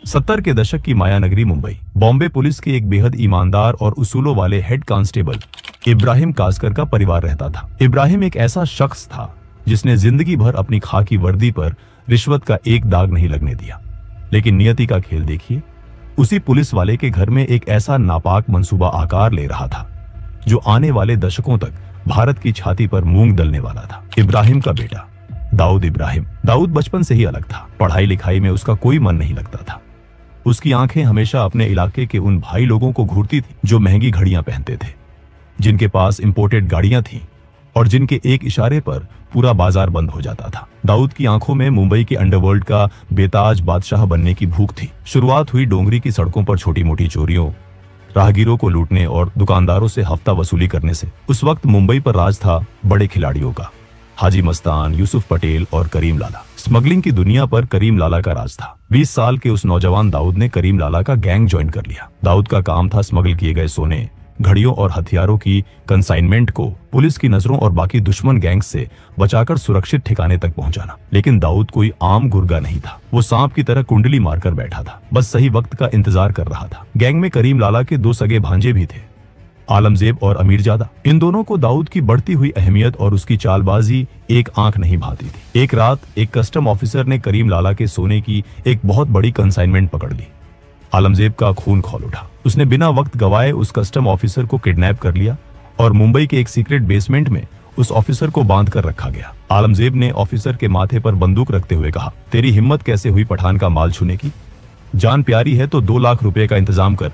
70 के दशक की माया नगरी मुंबई। बॉम्बे पुलिस के एक बेहद ईमानदार और उसूलों वाले हेड कांस्टेबल इब्राहिम कासकर का परिवार रहता था। इब्राहिम एक ऐसा शख्स था जिसने जिंदगी भर अपनी खाकी वर्दी पर रिश्वत का एक दाग नहीं लगने दिया। लेकिन नियति का खेल देखिए, उसी पुलिस वाले के घर में एक ऐसा नापाक मंसूबा आकार ले रहा था जो आने वाले दशकों तक भारत की छाती पर मूंग दलने वाला था। इब्राहिम का बेटा दाऊद इब्राहिम। दाऊद बचपन से ही अलग था। पढ़ाई लिखाई में उसका कोई मन नहीं लगता था। उसकी आंखें हमेशा अपने इलाके के उन भाई लोगों को घूरती थी जो महंगी घड़ियां पहनते थे, जिनके पास इंपोर्टेड गाड़ियां थीं और जिनके एक इशारे पर पूरा बाजार बंद हो जाता था। दाऊद की आंखों में मुंबई के अंडरवर्ल्ड का बेताज बादशाह बनने की भूख थी। शुरुआत हुई डोंगरी की सड़कों पर छोटी मोटी चोरियों, राहगीरों को लूटने और दुकानदारों से हफ्ता वसूली करने से। उस वक्त मुंबई पर राज था बड़े खिलाड़ियों का, हाजी मस्तान, यूसुफ पटेल और करीम लाला। स्मगलिंग की दुनिया पर करीम लाला का राज था। 20 साल के उस नौजवान दाऊद ने करीम लाला का गैंग ज्वाइन कर लिया। दाऊद का काम था स्मगल किए गए सोने, घड़ियों और हथियारों की कंसाइनमेंट को पुलिस की नजरों और बाकी दुश्मन गैंग से बचाकर सुरक्षित ठिकाने तक पहुंचाना। लेकिन दाऊद कोई आम गुर्गा नहीं था। वो सांप की तरह कुंडली मारकर बैठा था, बस सही वक्त का इंतजार कर रहा था। गैंग में करीम लाला के 2 सगे भांजे भी थे, आलमजेब और अमीरजादा। इन दोनों को दाऊद की बढ़ती हुई अहमियत और उसकी चालबाजी एक आंख नहीं भाती थी। एक रात एक कस्टम ऑफिसर ने करीम लाला के सोने की एक बहुत बड़ी कंसाइनमेंट पकड़ ली। आलमजेब का खून खौल उठा। उसने बिना वक्त गवाए उस कस्टम ऑफिसर को किडनैप कर लिया और मुंबई के एक सीक्रेट बेसमेंट में उस ऑफिसर को बांध कर रखा गया। आलमजेब ने ऑफिसर के माथे पर बंदूक रखते हुए कहा, तेरी हिम्मत कैसे हुई पठान का माल छूने की? जान प्यारी है तो 2 लाख रुपए का इंतजाम कर,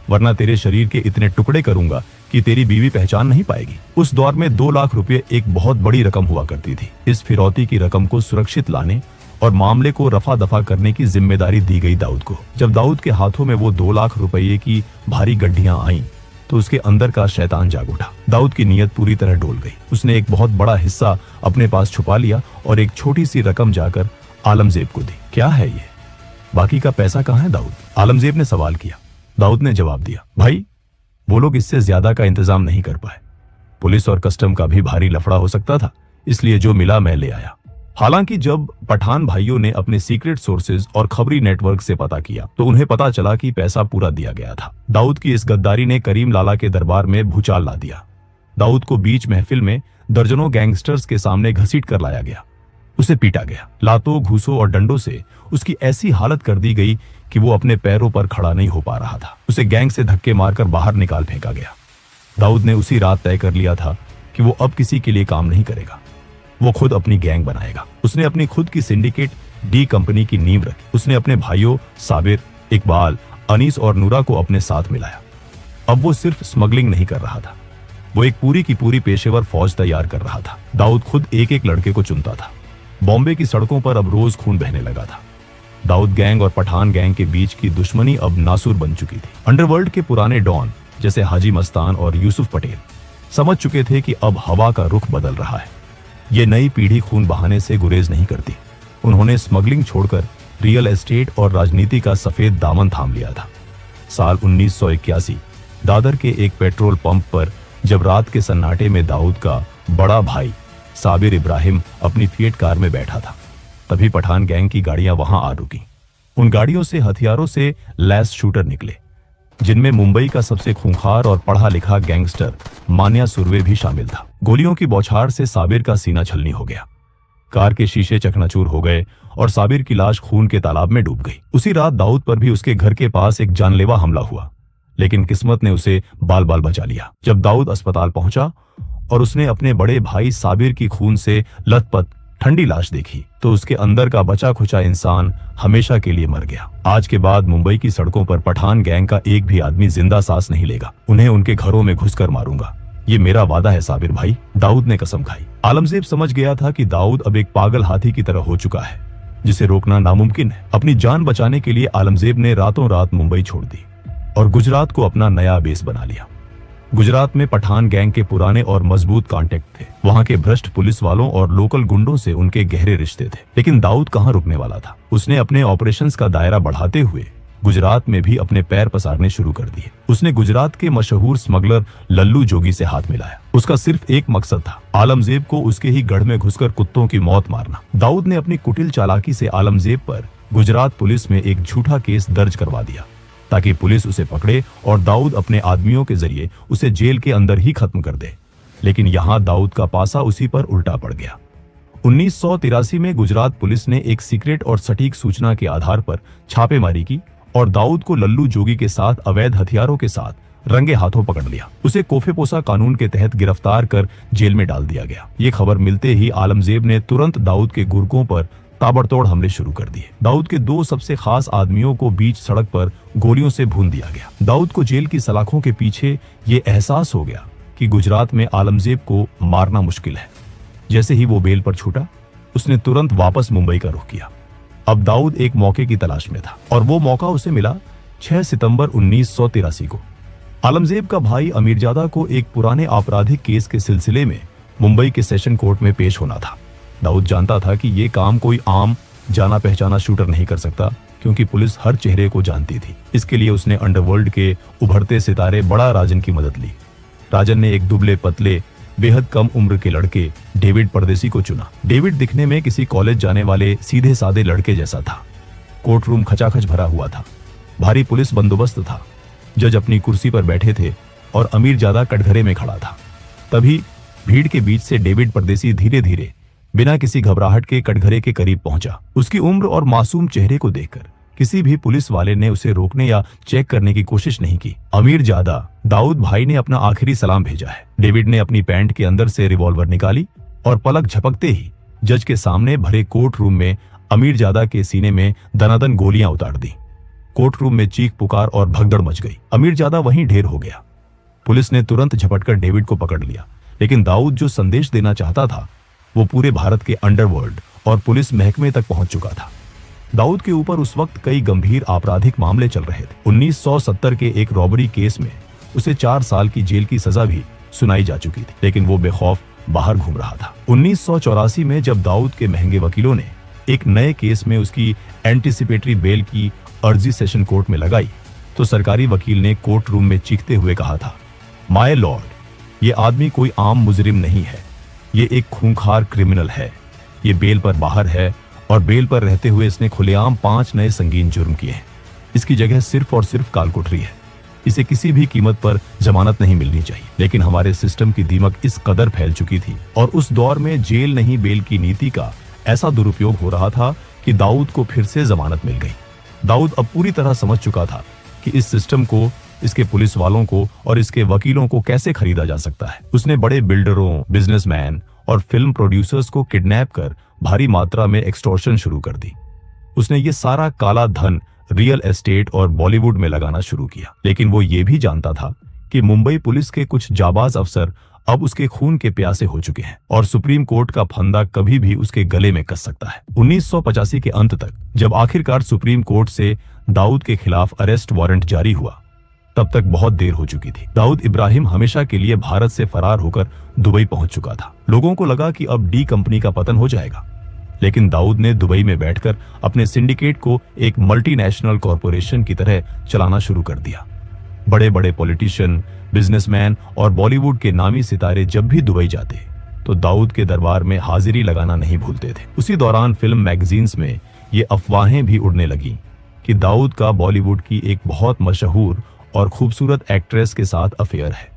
वरना तेरे शरीर के इतने टुकड़े करूंगा कि तेरी बीवी पहचान नहीं पाएगी। उस दौर में 2 लाख रुपए एक बहुत बड़ी रकम हुआ करती थी। इस फिरौती की रकम को सुरक्षित लाने और मामले को रफा दफा करने की जिम्मेदारी दी गई दाऊद को। जब दाऊद के हाथों में वो 2 लाख रुपये की भारी गड्ढियां आईं, तो उसके अंदर का शैतान जाग उठा। दाऊद की नीयत पूरी तरह डोल गई। उसने एक बहुत बड़ा हिस्सा अपने पास छुपा लिया और एक छोटी सी रकम जाकर आलमजेब को दी। क्या है ये? बाकी का पैसा कहाँ है दाऊद? आलमजेब ने सवाल किया। दाऊद ने जवाब दिया, भाई वो लोग इससे ज्यादा का इंतजाम नहीं कर पाए। पुलिस और कस्टम का भी भारी लफड़ा हो सकता था, इसलिए जो मिला मैं ले आया। हालांकि जब पठान भाइयों ने अपने सीक्रेट सोर्सेज और खबरी नेटवर्क से पता किया तो उन्हें पता चला कि पैसा पूरा दिया गया था। दाऊद की इस गद्दारी ने करीम लाला के दरबार में भूचाल ला दिया। दाऊद को बीच महफिल में दर्जनों गैंगस्टर्स के सामने घसीट कर लाया गया। उसे पीटा गया। लातों, घूसों और डंडों से उसकी ऐसी हालत कर दी गई कि वो अपने पैरों पर खड़ा नहीं हो पा रहा था। उसे गैंग से धक्के मारकर बाहर निकाल फेंका गया। दाऊद ने उसी रात तय कर लिया था कि वो अब किसी के लिए काम नहीं करेगा, वो खुद अपनी गैंग बनाएगा। उसने अपनी खुद की सिंडिकेट डी कंपनी की नींव रखी। उसने अपने भाइयों साबिर, इकबाल, अनीस और नूरा को अपने साथ मिलाया। अब वो सिर्फ स्मगलिंग नहीं कर रहा था, वो एक पूरी की पूरी पेशेवर फौज तैयार कर रहा था। दाऊद खुद एक एक लड़के को चुनता था। बॉम्बे की सड़कों पर अब रोज खून बहने लगा था। दाऊद गैंग और पठान गैंग के बीच की दुश्मनी अब नासूर बन चुकी थी। अंडरवर्ल्ड के पुराने डॉन जैसे हाजी मस्तान और यूसुफ पटेल समझ चुके थे कि अब हवा का रुख बदल रहा है। ये नई पीढ़ी खून बहाने से गुरेज नहीं करती। उन्होंने स्मगलिंग छोड़कर रियल एस्टेट और राजनीति का सफेद दामन थाम लिया था। साल 1981 दादर के एक पेट्रोल पंप पर जब रात के सन्नाटे में दाऊद का बड़ा भाई साबिर इब्राहिम अपनी फिएट कार में बैठा था, तभी पठान गैंग की गाड़ियां वहां आ रुकी। उन गाड़ियों से हथियारों से लैस शूटर निकले, जिनमें मुंबई का सबसे खूंखार और पढ़ा लिखा गैंगस्टर मान्या सुरवे भी शामिल था। गोलियों की बौछार से साबिर का सीना छलनी हो गया। कार के शीशे चकनाचूर हो गए और साबिर की लाश खून के तालाब में डूब गई। उसी रात दाऊद पर भी उसके घर के पास एक जानलेवा हमला हुआ, लेकिन किस्मत ने उसे बाल बाल बचा लिया। जब दाऊद अस्पताल पहुंचा और उसने अपने बड़े भाई साबिर की खून से लथपथ ठंडी लाश देखी, तो उसके अंदर का बचा खुचा इंसान हमेशा के लिए मर गया। आज के बाद मुंबई की सड़कों पर पठान गैंग का एक भी आदमी जिंदा सांस नहीं लेगा। उन्हें उनके घरों में घुसकर मारूंगा, ये मेरा वादा है साबिर भाई, दाऊद ने कसम खाई। आलमजेब समझ गया था कि दाऊद अब एक पागल हाथी की तरह हो चुका है, जिसे रोकना नामुमकिन है। अपनी जान बचाने के लिए आलमजेब ने रातों रात मुंबई छोड़ दी और गुजरात को अपना नया बेस बना लिया। गुजरात में पठान गैंग के पुराने और मजबूत कांटेक्ट थे। वहां के भ्रष्ट पुलिस वालों और लोकल गुंडों से उनके गहरे रिश्ते थे। लेकिन दाऊद कहां रुकने वाला था। उसने अपने ऑपरेशंस का दायरा बढ़ाते हुए गुजरात में भी अपने पैर पसारने शुरू कर दिए। उसने गुजरात के मशहूर स्मगलर लल्लू जोगी से हाथ मिलाया। उसका सिर्फ एक मकसद था, आलमजेब को उसके ही गढ़ में घुसकर कुत्तों की मौत मारना। दाऊद ने अपनी कुटिल चालाकी से आलमजेब पर गुजरात पुलिस में एक झूठा केस दर्ज करवा दिया ताकि पुलिस उसे पकड़े और दाऊद अपने आदमियों के जरिए उसे जेल के अंदर ही खत्म कर दे। लेकिन यहां दाऊद का पासा उसी पर उल्टा पड़ गया। 1983 में गुजरात पुलिस ने एक सीक्रेट और सटीक सूचना के आधार पर छापेमारी की और दाऊद को लल्लू जोगी के साथ अवैध हथियारों के साथ रंगे हाथों पकड़ लिया। उसे कोफेपोसा कानून के तहत गिरफ्तार कर जेल में डाल दिया गया। ये खबर मिलते ही आलमजेब ने तुरंत दाऊद के गुर्गों पर ताबड़तोड़ हमले शुरू कर दिए। दाऊद के 2 सबसे खास आदमियों को बीच सड़क पर गोलियों से भून दिया गया। दाऊद को जेल की सलाखों के पीछे ये एहसास हो गया कि गुजरात में आलमजेब को मारना मुश्किल है। जैसे ही वो बेल पर छूटा, उसने तुरंत वापस मुंबई का रुख किया। अब दाऊद एक मौके की तलाश में था और वो मौका उसे मिला 6 सितंबर 1983 को। आलमजेब का भाई अमीरजादा को एक पुराने आपराधिक केस के सिलसिले में मुंबई के सेशन कोर्ट में पेश होना था। दाऊद जानता था कि ये काम कोई आम जाना पहचाना शूटर नहीं कर सकता, क्योंकि पुलिस हर चेहरे को जानती थी। इसके लिए उसने अंडरवर्ल्ड के उभरते सितारे बड़ा राजन की मदद ली। राजन ने एक दुबले पतले बेहद कम उम्र के लड़के डेविड परदेसी को चुना। डेविड दिखने में किसी कॉलेज जाने वाले सीधे सादे लड़के जैसा था। कोर्ट रूम खचाखच भरा हुआ था। भारी पुलिस बंदोबस्त था। जज अपनी कुर्सी पर बैठे थे और अमीरजादा कटघरे में खड़ा था। तभी भीड़ के बीच से डेविड परदेसी धीरे धीरे बिना किसी घबराहट के कटघरे के करीब पहुंचा। उसकी उम्र और मासूम चेहरे को देखकर किसी भी पुलिस वाले ने उसे रोकने या चेक करने की कोशिश नहीं की। अमीरजादा, दाऊद भाई ने अपना आखिरी सलाम भेजा है। डेविड ने अपनी पैंट के अंदर से रिवॉल्वर निकाली और पलक झपकते ही जज के सामने भरे कोर्ट रूम में अमीरजादा के सीने में दनादन गोलियां उतार दी। कोर्ट रूम में चीख पुकार और भगदड़ मच गई। अमीरजादा वहीं ढेर हो गया। पुलिस ने तुरंत झपटकर डेविड को पकड़ लिया, लेकिन दाऊद जो संदेश देना चाहता था वो पूरे भारत के अंडरवर्ल्ड और पुलिस महकमे तक पहुंच चुका था। दाऊद के ऊपर उस वक्त कई गंभीर आपराधिक मामले चल रहे थे। 1970 के एक रॉबरी केस में उसे 4 साल की जेल की सजा भी सुनाई जा चुकी थी, लेकिन वो बेखौफ बाहर घूम रहा था। 1984 में जब दाऊद के महंगे वकीलों ने एक नए केस में उसकी एंटीसिपेटरी बेल की अर्जी सेशन कोर्ट में लगाई, तो सरकारी वकील ने कोर्ट रूम में चीखते हुए कहा था, माय लॉर्ड, ये आदमी कोई आम मुजरिम नहीं है, ये एक खूंखार क्रिमिनल है। ये बेल पर बाहर है और बेल पर रहते हुए इसने खुलेआम 5 नए संगीन जुर्म किए हैं। इसकी जगह सिर्फ और सिर्फ कालकोठरी है। इसे किसी भी कीमत पर जमानत नहीं मिलनी चाहिए। लेकिन हमारे सिस्टम की दीमक इस कदर फैल चुकी थी और उस दौर में जेल नहीं बेल की नीति का ऐसा दुरुपयोग हो रहा था कि दाऊद को फिर से जमानत मिल गई। दाऊद अब पूरी तरह समझ चुका था कि इस सिस्टम को, इसके पुलिस वालों को और इसके वकीलों को कैसे खरीदा जा सकता है। उसने बड़े बिल्डरों, बिजनेसमैन और फिल्म प्रोड्यूसर्स को किडनैप कर भारी मात्रा में एक्सटॉर्शन शुरू कर दी। उसने ये सारा काला धन रियल एस्टेट और बॉलीवुड में लगाना शुरू किया। लेकिन वो ये भी जानता था कि मुंबई पुलिस के कुछ जाबाज अफसर अब उसके खून के प्यासे हो चुके हैं और सुप्रीम कोर्ट का फंदा कभी भी उसके गले में कस सकता है। 1985 के अंत तक जब आखिरकार सुप्रीम कोर्ट से दाऊद के खिलाफ अरेस्ट वारंट जारी हुआ, तब तक बहुत देर हो चुकी थी। दाऊद इब्राहिम हमेशा के लिए भारत से फरार होकर दुबई पहुंच चुका था। लोगों को लगा कि अब डी कंपनी का पतन हो जाएगा, लेकिन दाऊद ने दुबई में बैठकर अपने सिंडिकेट को एक मल्टीनेशनल कॉरपोरेशन की तरह चलाना शुरू कर दिया। बड़े बड़े पॉलिटिशियन, बिजनेसमैन और बॉलीवुड के नामी सितारे जब भी दुबई जाते तो दाऊद के दरबार में हाजिरी लगाना नहीं भूलते थे। उसी दौरान फिल्म मैगजीन्स में ये अफवाहें भी उड़ने लगी कि दाऊद का बॉलीवुड की एक बहुत मशहूर और खूबसूरत एक्ट्रेस के साथ अफेयर है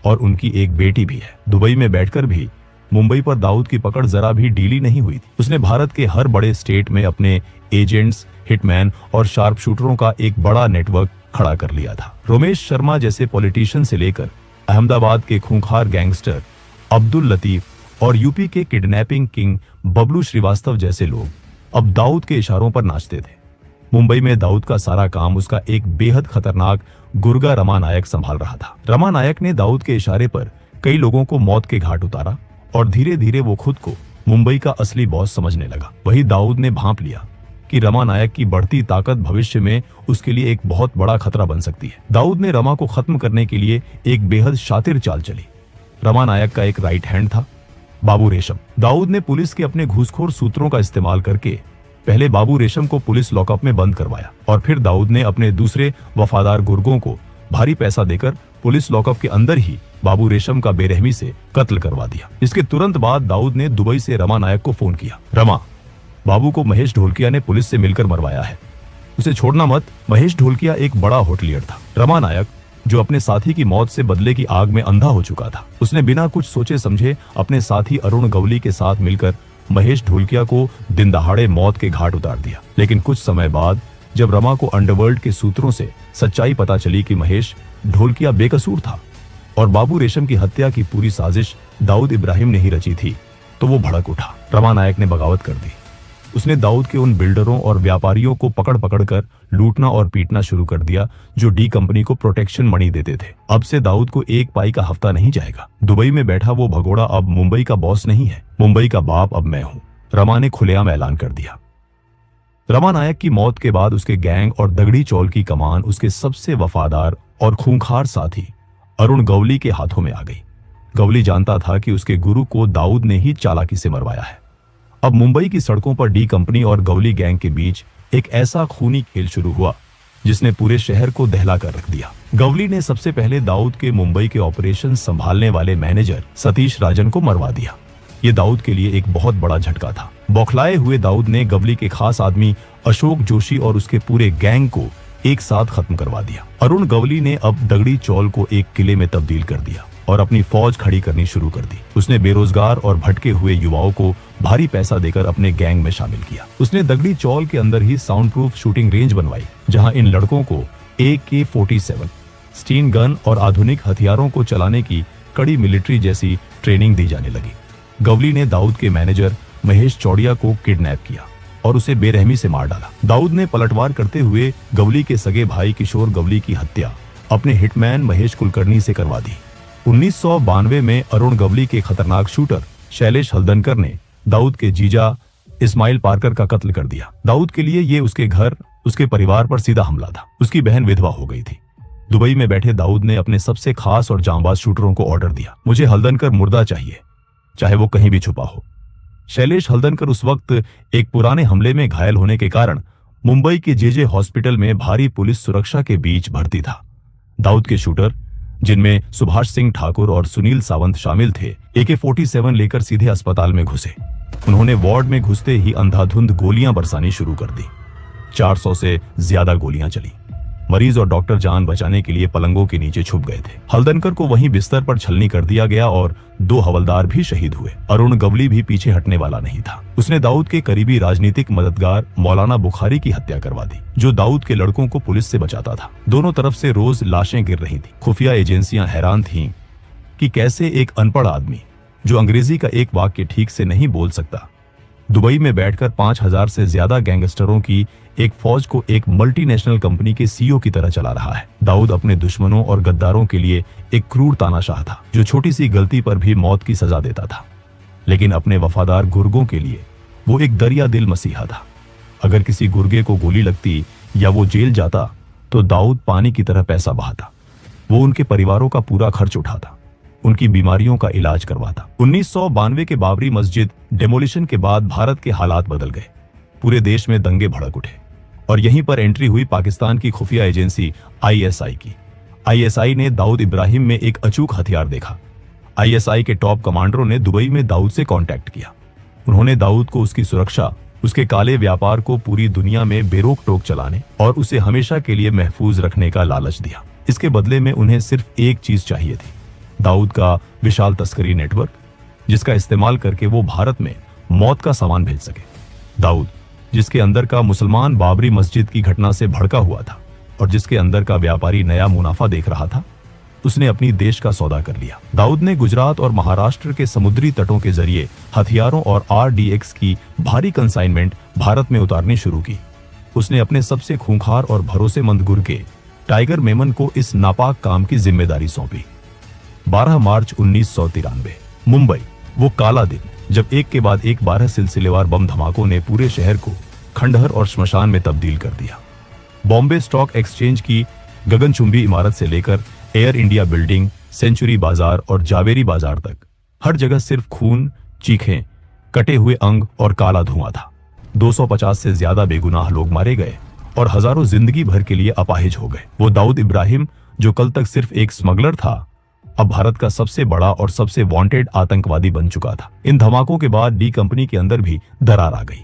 और उनकी एक बेटी भी है। दुबई में बैठकर भी मुंबई पर दाऊद की पकड़ जरा भी ढीली नहीं हुई थी। उसने भारत के हर बड़े स्टेट में अपने एजेंट्स, हिटमैन और शार्प शूटरों का एक बड़ा नेटवर्क खड़ा कर लिया था। रोमेश शर्मा जैसे पॉलिटिशियन से लेकर अहमदाबाद के खूंखार गैंगस्टर अब्दुल लतीफ और यूपी के किडनैपिंग किंग बबलू श्रीवास्तव जैसे लोग अब दाऊद के इशारों पर नाचते थे। मुंबई में दाऊद का सारा काम उसका एक बेहद खतरनाक गुर्गा रमा नायक संभाल रहा था। रमा नायक ने दाऊद के इशारे पर कई लोगों को मौत के घाट उतारा और धीरे धीरे वो खुद को मुंबई का असली बॉस समझने लगा। वही दाऊद ने भांप लिया कि रमा नायक की बढ़ती ताकत भविष्य में उसके लिए एक बहुत बड़ा खतरा बन सकती है। दाऊद ने रमा को खत्म करने के लिए एक बेहद शातिर चाल चली। रमा नायक का एक राइट हैंड था, बाबू रेशम। दाऊद ने पुलिस के अपने घूसखोर सूत्रों का इस्तेमाल करके पहले बाबू रेशम को पुलिस लॉकअप में बंद करवाया और फिर दाऊद ने अपने दूसरे वफादार गुर्गों को भारी पैसा देकर पुलिस लॉकअप के अंदर ही बाबू रेशम का बेरहमी से कत्ल करवा दिया। इसके तुरंत बाद दाऊद ने दुबई से रमा नायक को फोन किया। रमा, बाबू को महेश ढोलकिया ने पुलिस से मिलकर मरवाया है, उसे छोड़ना मत। महेश ढोलकिया एक बड़ा होटलियर था। रमा नायक, जो अपने साथी की मौत से बदले की आग में अंधा हो चुका था, उसने बिना कुछ सोचे समझे अपने साथी अरुण गवली के साथ मिलकर महेश ढोलकिया को दिन दहाड़े मौत के घाट उतार दिया। लेकिन कुछ समय बाद जब रमा को अंडरवर्ल्ड के सूत्रों से सच्चाई पता चली कि महेश ढोलकिया बेकसूर था और बाबू रेशम की हत्या की पूरी साजिश दाऊद इब्राहिम ने ही रची थी, तो वो भड़क उठा। रमा नायक ने बगावत कर दी। उसने दाऊद के उन बिल्डरों और व्यापारियों को पकड़ पकड़ कर लूटना और पीटना शुरू कर दिया जो डी कंपनी को प्रोटेक्शन मनी देते थे। अब से दाऊद को एक पाई का हफ्ता नहीं जाएगा। दुबई में बैठा वो भगोड़ा अब मुंबई का बॉस नहीं है, मुंबई का बाप अब मैं हूं, रमा ने खुलेआम ऐलान कर दिया। रमा नायक की मौत के बाद उसके गैंग और दगड़ी चौल की कमान उसके सबसे वफादार और खूंखार साथी अरुण गवली के हाथों में आ गई। गवली जानता था कि उसके गुरु को दाऊद ने ही चालाकी से मरवाया है। अब मुंबई की सड़कों पर डी कंपनी और गवली गैंग के बीच एक ऐसा खूनी खेल शुरू हुआ जिसने पूरे शहर को दहला कर रख दिया। गवली ने सबसे पहले दाऊद के मुंबई के ऑपरेशन संभालने वाले मैनेजर सतीश राजन को मरवा दिया। ये दाऊद के लिए एक बहुत बड़ा झटका था। बौखलाए हुए दाऊद ने गवली के खास आदमी अशोक जोशी और उसके पूरे गैंग को एक साथ खत्म करवा दिया। अरुण गवली ने अब दगड़ी चौल को एक किले में तब्दील कर दिया और अपनी फौज खड़ी करनी शुरू कर दी। उसने बेरोजगार और भटके हुए युवाओं को भारी पैसा देकर अपने गैंग में शामिल किया। उसने दगड़ी चौल के अंदर ही साउंड प्रूफ शूटिंग रेंज बनवाई, जहां इन लड़कों को AK-47 स्टीन गन और आधुनिक हथियारों को चलाने की कड़ी मिलिट्री जैसी ट्रेनिंग दी जाने लगी। गवली ने दाऊद के मैनेजर महेश चौड़िया को किडनैप किया और उसे बेरहमी से मार डाला। दाऊद ने पलटवार करते हुए गवली के सगे भाई किशोर गवली की हत्या अपने हिटमैन महेश कुलकर्णी से करवा दी। 1992 में अरुण गवली के खतरनाक शूटर शैलेश हल्दनकर ने दाऊद के जीजा इस्माइल पार्कर का कत्ल कर दिया। दाऊद के लिए ये उसके घर, उसके परिवार पर सीधा हमला था। उसकी बहन विधवा हो गई थी। दुबई में बैठे दाऊद ने अपने सबसे खास और जांबाज शूटरों को ऑर्डर दिया, मुझे हल्दनकर मुर्दा चाहिए, चाहे वो कहीं भी छुपा हो। शैलेश हल्दनकर उस वक्त एक पुराने हमले में घायल होने के कारण मुंबई के JJ हॉस्पिटल में भारी पुलिस सुरक्षा के बीच भर्ती था। दाऊद के शूटर, जिनमें सुभाष सिंह ठाकुर और सुनील सावंत शामिल थे, AK-47 लेकर सीधे अस्पताल में घुसे। उन्होंने वार्ड में घुसते ही अंधाधुंध गोलियां बरसानी शुरू कर दी। 400 से ज्यादा गोलियां चली। मरीज और डॉक्टर जान बचाने के लिए पलंगों के नीचे छुप गए थे। हल्दनकर को वहीं बिस्तर पर छलनी कर दिया गया और 2 हवलदार भी शहीद हुए। अरुण गवली भी पीछे हटने वाला नहीं था। उसने दाऊद के करीबी राजनीतिक मददगार मौलाना बुखारी की हत्या करवा दी, जो दाऊद के लड़कों को पुलिस से बचाता था। दोनों तरफ से रोज लाशें गिर रही थी। खुफिया एजेंसियां हैरान थीं कि कैसे एक अनपढ़ आदमी जो अंग्रेजी का एक वाक्य ठीक से नहीं बोल सकता, दुबई में बैठकर 5000 से ज्यादा गैंगस्टरों की एक फौज को एक मल्टीनेशनल कंपनी के CEO की तरह चला रहा है। दाऊद अपने दुश्मनों और गद्दारों के लिए एक क्रूर तानाशाह था, जो छोटी सी गलती पर भी मौत की सजा देता था। लेकिन अपने वफादार गुर्गों के लिए वो एक दरिया दिल मसीहा था। अगर किसी गुर्गे को गोली लगती या वो जेल जाता तो दाऊद पानी की तरह पैसा बहाता। वो उनके परिवारों का पूरा खर्च उठाता, उनकी बीमारियों का इलाज करवाता। 1992 के बाबरी मस्जिद डेमोलिशन के बाद भारत के हालात बदल गए। पूरे देश में दंगे भड़क उठे और यहीं पर एंट्री हुई पाकिस्तान की खुफिया एजेंसी ISI की। ISI ने दाऊद इब्राहिम में एक अचूक हथियार देखा। ISI के टॉप कमांडरों ने दुबई में दाऊद से कांटेक्ट किया। उन्होंने दाऊद को उसकी सुरक्षा, उसके काले व्यापार को पूरी दुनिया में बेरोक टोक चलाने और उसे हमेशा के लिए महफूज रखने का लालच दिया। इसके बदले में उन्हें सिर्फ एक चीज चाहिए थी, दाऊद का विशाल तस्करी नेटवर्क, जिसका इस्तेमाल करके वो भारत में मौत का सामान भेज सके। दाऊद, जिसके अंदर का मुसलमान बाबरी मस्जिद की घटना से भड़का हुआ था और जिसके अंदर का व्यापारी नया मुनाफा देख रहा था, उसने अपनी देश का सौदा कर लिया। दाऊद ने गुजरात और महाराष्ट्र के समुद्री तटों के जरिए हथियारों और RDX की भारी कंसाइनमेंट भारत में उतारनी शुरू की। उसने अपने सबसे खूंखार और भरोसेमंद गुर्गे टाइगर मेमन को इस नापाक काम की जिम्मेदारी सौंपी। 12 मार्च 1993, मुंबई, वो काला दिन जब एक के बाद एक 12 सिलसिलेवार बम धमाकों ने पूरे शहर को खंडहर और श्मशान में तब्दील कर दिया। बॉम्बे स्टॉक एक्सचेंज की गगनचुंबी इमारत से लेकर एयर इंडिया बिल्डिंग, सेंचुरी बाजार और जावेरी बाजार तक हर जगह सिर्फ खून, चीखें, कटे हुए अंग और काला धुआं था। 250 से ज्यादा बेगुनाह लोग मारे गए और हजारों जिंदगी भर के लिए अपाहिज हो गए। वो दाऊद इब्राहिम, जो कल तक सिर्फ एक स्मगलर था, अब भारत का सबसे बड़ा और सबसे वांटेड आतंकवादी बन चुका था। इन धमाकों के बाद डी कंपनी के अंदर भी दरार आ गई।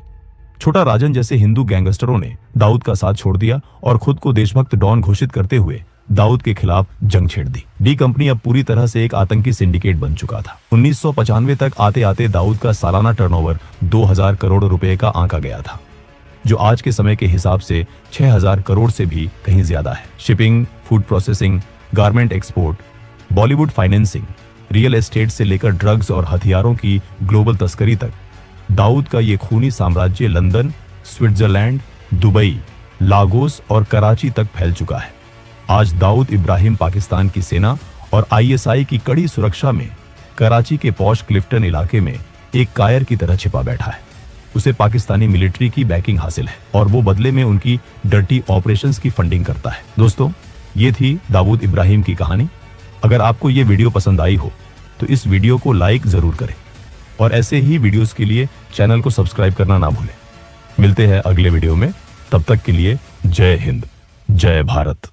छोटा राजन जैसे हिंदू गैंगस्टरों ने दाऊद का साथ छोड़ दिया और खुद को देशभक्त डॉन घोषित करते हुए दाऊद के खिलाफ जंग छेड़ दी। डी कंपनी अब पूरी तरह से एक आतंकी सिंडिकेट बन चुका था। 1995 तक आते आते दाऊद का सालाना टर्नओवर 2000 करोड़ रुपए का आंका गया था, जो आज के समय के हिसाब से 6000 करोड़ से भी कहीं ज्यादा है। Shipping, food processing, garment export, Bollywood financing, real estate से लेकर ड्रग्स और हथियारों की ग्लोबल तस्करी तक दाऊद का ये खूनी साम्राज्य लंदन, स्विट्जरलैंड, दुबई, लागोस और कराची तक फैल चुका है। आज दाऊद इब्राहिम पाकिस्तान की सेना और आईएसआई की कड़ी सुरक्षा में कराची के पॉश क्लिफ्टन इलाके में एक कायर की तरह छिपा बैठा है। उसे पाकिस्तानी मिलिट्री की बैकिंग हासिल है और वो बदले में उनकी डर्टी ऑपरेशंस की फंडिंग करता है। दोस्तों, ये थी दाऊद इब्राहिम की कहानी। अगर आपको ये वीडियो पसंद आई हो तो इस वीडियो को लाइक जरूर करें और ऐसे ही वीडियोस के लिए चैनल को सब्सक्राइब करना ना भूलें। मिलते हैं अगले वीडियो में, तब तक के लिए जय हिंद, जय भारत।